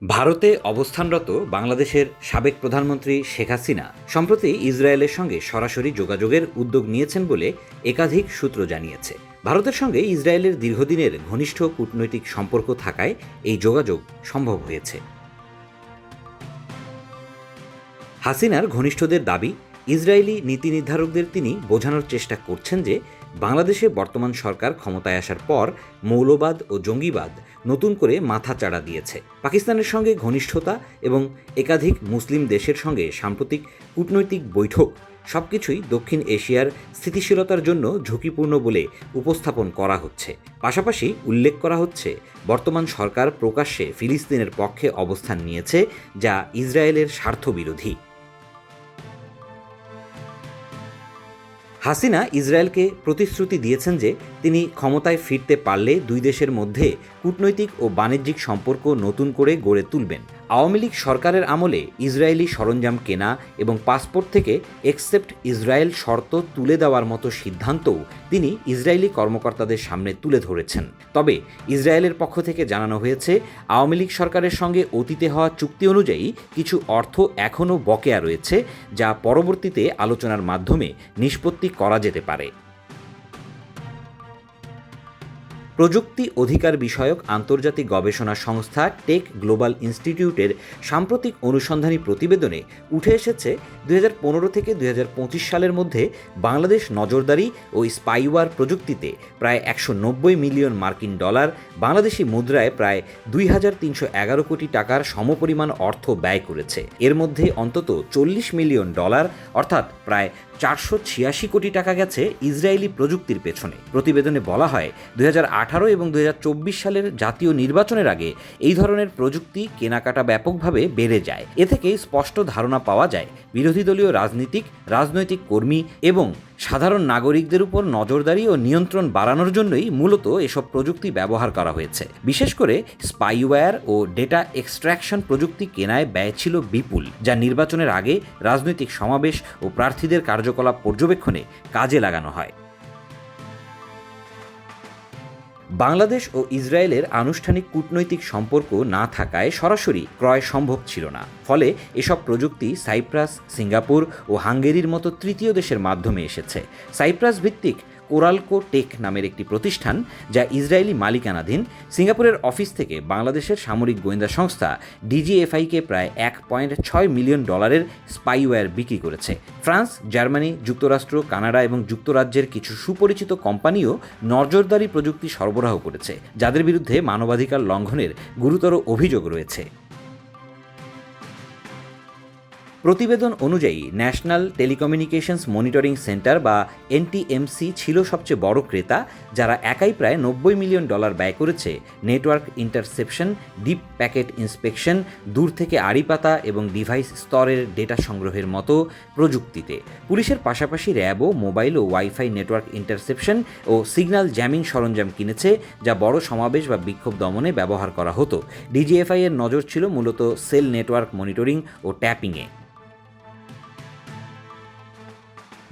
ভারতে অবস্থানরত বাংলাদেশের সাবেক প্রধানমন্ত্রী শেখ হাসিনা সম্প্রতি ইসরায়েলের সঙ্গে সরাসরি যোগাযোগের উদ্যোগ নিয়েছেন বলে একাধিক সূত্র জানিয়েছে। ভারতের সঙ্গে ইসরায়েলের দীর্ঘদিনের ঘনিষ্ঠ কূটনৈতিক সম্পর্ক থাকায় এই যোগাযোগ সম্ভব হয়েছে। হাসিনার ঘনিষ্ঠদের দাবি, ইসরায়েলি নীতি নির্ধারকদের তিনি বোঝানোর চেষ্টা করছেন যে বাংলাদেশে বর্তমান সরকার ক্ষমতায় আসার পর মৌলবাদ ও জঙ্গিবাদ নতুন করে মাথাচাড়া দিয়েছে। পাকিস্তানের সঙ্গে ঘনিষ্ঠতা এবং একাধিক মুসলিম দেশের সঙ্গে সাম্প্রতিক কূটনৈতিক বৈঠক সবকিছুই দক্ষিণ এশিয়ার স্থিতিশীলতার জন্য ঝুঁকিপূর্ণ বলে উপস্থাপন করা হচ্ছে। পাশাপাশি উল্লেখ করা হচ্ছে, বর্তমান সরকার প্রকাশ্যে ফিলিস্তিনের পক্ষে অবস্থান নিয়েছে, যা ইসরায়েলের স্বার্থবিরোধী। হাসিনা ইসরায়েলকে প্রতিশ্রুতি দিয়েছেন যে তিনি ক্ষমতায় ফিরতে পারলে দুই দেশের মধ্যে কূটনৈতিক ও বাণিজ্যিক সম্পর্ক নতুন করে গড়ে তুলবেন। আওয়ামী লীগ সরকারের আমলে ইসরায়েলি সরঞ্জাম কেনা এবং পাসপোর্ট থেকে এক্সেপ্ট ইসরায়েল শর্ত তুলে দেওয়ার মতো সিদ্ধান্তও তিনি ইসরায়েলি কর্মকর্তাদের সামনে তুলে ধরেছেন। তবে ইসরায়েলের পক্ষ থেকে জানানো হয়েছে, আওয়ামী লীগ সরকারের সঙ্গে অতীতে হওয়া চুক্তি অনুযায়ী কিছু অর্থ এখনও বকেয়া রয়েছে, যা পরবর্তীতে আলোচনার মাধ্যমে নিষ্পত্তি করা যেতে পারে। প্রযুক্তি অধিকার বিষয়ক আন্তর্জাতিক গবেষণা সংস্থা টেক গ্লোবাল ইনস্টিটিউটের সাম্প্রতিক অনুসন্ধানী প্রতিবেদনে উঠে এসেছে, 2015 থেকে 2025 সালের মধ্যে বাংলাদেশ নজরদারি ও স্পাইওয়ার প্রযুক্তিতে প্রায় 190 মিলিয়ন মার্কিন ডলার, বাংলাদেশি মুদ্রায় প্রায় 2311 কোটি টাকার সমপরিমাণ অর্থ ব্যয় করেছে। এর মধ্যে অন্তত 40 মিলিয়ন ডলার অর্থাৎ প্রায় 486 কোটি টাকা গেছে ইসরায়েলি প্রযুক্তির পেছনে। প্রতিবেদনে বলা হয়, 2018 এবং 2024 সালের জাতীয় নির্বাচনের আগে এই ধরনের প্রযুক্তি কেনাকাটা ব্যাপকভাবে বেড়ে যায়। এ থেকেই স্পষ্ট ধারণা পাওয়া যায়, বিরোধী দলীয় রাজনৈতিক কর্মী এবং সাধারণ নাগরিকদের উপর নজরদারি ও নিয়ন্ত্রণ বাড়ানোর জন্যই মূলত এসব প্রযুক্তি ব্যবহার করা হয়েছে। বিশেষ করে স্পাইওয়্যার ও ডেটা এক্সট্র্যাকশন প্রযুক্তি কেনায় ব্যয় ছিল বিপুল, যা নির্বাচনের আগে রাজনৈতিক সমাবেশ ও প্রার্থীদের কার্যকলাপ পর্যবেক্ষণে কাজে লাগানো হয়। বাংলাদেশ ও ইসরায়েলের আনুষ্ঠানিক কূটনৈতিক সম্পর্ক না থাকায় সরাসরি ক্রয় সম্ভব ছিল না। ফলে এসব প্রযুক্তি সাইপ্রাস, সিঙ্গাপুর ও হাঙ্গেরির মতো তৃতীয় দেশের মাধ্যমে এসেছে। সাইপ্রাস ভিত্তিক কোরালকো টেক নামের একটি প্রতিষ্ঠান, যা ইসরায়েলি মালিকানাধীন, সিঙ্গাপুরের অফিস থেকে বাংলাদেশের সামরিক গোয়েন্দা সংস্থা ডিজিএফআইকে প্রায় 1.6 মিলিয়ন ডলারের স্পাইওয়্যার বিক্রি করেছে। ফ্রান্স, জার্মানি, যুক্তরাষ্ট্র, কানাডা এবং যুক্তরাজ্যের কিছু সুপরিচিত কোম্পানিও নজরদারি প্রযুক্তি সরবরাহ করেছে, যাদের বিরুদ্ধে মানবাধিকার লঙ্ঘনের গুরুতর অভিযোগ রয়েছে। প্রতিবেদন অনুযায়ী ন্যাশনাল টেলিকমিউনিকেশনস মনিটরিং সেন্টার বা এনটিএমসি ছিল সবচেয়ে বড় ক্রেতা, যারা একাই প্রায় 90 মিলিয়ন ডলার ব্যয় করেছে network interception, deep packet inspection, দূর থেকে আড়ি পাতা এবং ডিভাইস স্তরের ডেটা সংগ্রহের মতো প্রযুক্তিতে। পুলিশের পাশাপাশি র্যাবও মোবাইল ও ওয়াইফাই নেটওয়ার্ক ইন্টারসেপশন ও সিগন্যাল জ্যামিং সরঞ্জাম কিনেছে, যা বড় সমাবেশ বা বিক্ষোভ দমনে ব্যবহার করা হতো। ডিজিএফআই এর নজর ছিল মূলত সেল নেটওয়ার্ক মনিটরিং ও ট্যাপিংয়ে।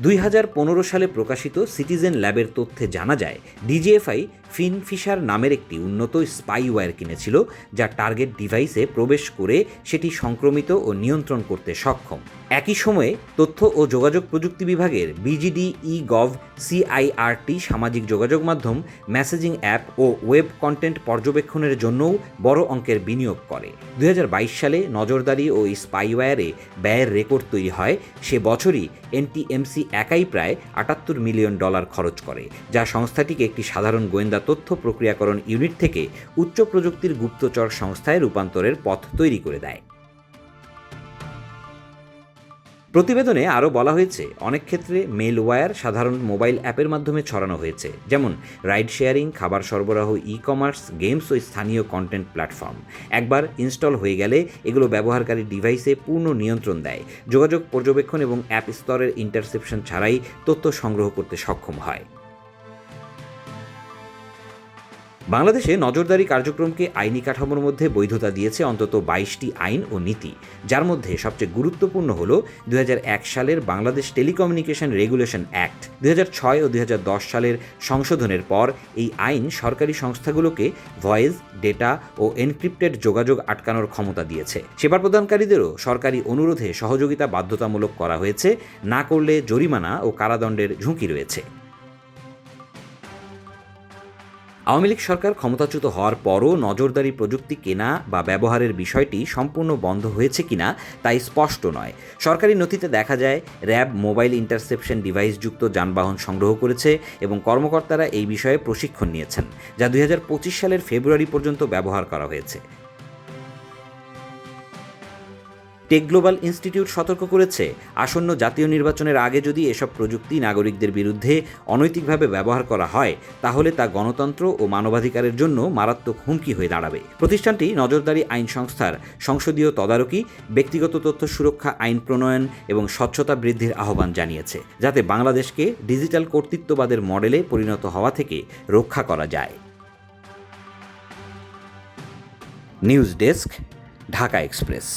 2015 সালে প্রকাশিত সিটিজেন ল্যাবের তথ্যে জানা যায়, ডিজিএফআই ফিনফিশার নামের একটি উন্নত স্পাইওয়্যার কিনেছিল, যা টার্গেট ডিভাইসে প্রবেশ করে সেটি সংক্রমিত ও নিয়ন্ত্রণ করতে সক্ষম। একই সময়ে তথ্য ও যোগাযোগ প্রযুক্তি বিভাগের BGD-E-Gov CIRT সামাজিক যোগাযোগ মাধ্যম, মেসেজিং অ্যাপ ও ওয়েব কন্টেন্ট পর্যবেক্ষণের জন্যও বড় অঙ্কের বিনিয়োগ করে। 2022 সালে নজরদারি ও স্পাইওয়্যারে ব্যয়ের রেকর্ড তৈরি হয়। সে বছরই এনটিএমসি একাই প্রায় 78 মিলিয়ন ডলার খরচ করে, যা সংস্থাটিকে একটি সাধারণ গোয়েন্দা তথ্য প্রক্রিয়াকরণ ইউনিট থেকে উচ্চ প্রযুক্তির গুপ্তচর সংস্থায় রূপান্তরের পথ তৈরি করে দেয়। প্রতিবেদনে আরও বলা হয়েছে, অনেক ক্ষেত্রে মেলওয়্যার সাধারণ মোবাইল অ্যাপের মাধ্যমে ছড়ানো হয়েছে, যেমন রাইড শেয়ারিং, খাবার সরবরাহ, ই-কমার্স, গেমস ও স্থানীয় কন্টেন্ট প্ল্যাটফর্ম। একবার ইনস্টল হয়ে গেলে এগুলো ব্যবহারকারী ডিভাইসে পূর্ণ নিয়ন্ত্রণ দেয়, যোগাযোগ পর্যবেক্ষণ এবং অ্যাপ স্তরের ইন্টারসেপশন ছাড়াই তথ্য সংগ্রহ করতে সক্ষম হয়। বাংলাদেশে নজরদারি কার্যক্রমকে আইনি কাঠামোর মধ্যে বৈধতা দিয়েছে অন্তত 22টি আইন ও নীতি, যার মধ্যে সবচেয়ে গুরুত্বপূর্ণ হল 2001 সালের বাংলাদেশ টেলিকমিউনিকেশন রেগুলেশন অ্যাক্ট। 2006 ও 2010 সালের সংশোধনের পর এই আইন সরকারি সংস্থাগুলোকে ভয়েস, ডেটা ও এনক্রিপ্টেড যোগাযোগ আটকানোর ক্ষমতা দিয়েছে। সেবা প্রদানকারীদেরও সরকারি অনুরোধে সহযোগিতা বাধ্যতামূলক করা হয়েছে, না করলে জরিমানা ও কারাদণ্ডের ঝুঁকি রয়েছে। আওয়ামী লীগ সরকার ক্ষমতাচ্যুত হওয়ার পরও নজরদারি প্রযুক্তি কেনা বা ব্যবহারের বিষয়টি সম্পূর্ণ বন্ধ হয়েছে কিনা তাই স্পষ্ট নয়। সরকারি নথিতে দেখা যায় র্যাব মোবাইল ইন্টারসেপশন ডিভাইসযুক্ত যানবাহন সংগ্রহ করেছে এবং কর্মকর্তারা এই বিষয়ে প্রশিক্ষণ নিয়েছেন, যা 2025 সালের ফেব্রুয়ারি পর্যন্ত ব্যবহার করা হয়েছে। টেক গ্লোবাল ইনস্টিটিউট সতর্ক করেছে, আসন্ন জাতীয় নির্বাচনের আগে যদি এসব প্রযুক্তি নাগরিকদের বিরুদ্ধে অনৈতিকভাবে ব্যবহার করা হয়, তাহলে তা গণতন্ত্র ও মানবাধিকারের জন্য মারাত্মক হুমকি হয়ে দাঁড়াবে। প্রতিষ্ঠানটি নজরদারি আইন সংস্থার সংসদীয় তদারকি, ব্যক্তিগত তথ্য সুরক্ষা আইন প্রণয়ন এবং স্বচ্ছতা বৃদ্ধির আহ্বান জানিয়েছে, যাতে বাংলাদেশকে ডিজিটাল কর্তৃত্ববাদের মডেলে পরিণত হওয়া থেকে রক্ষা করা যায়। News desk, Dhaka express.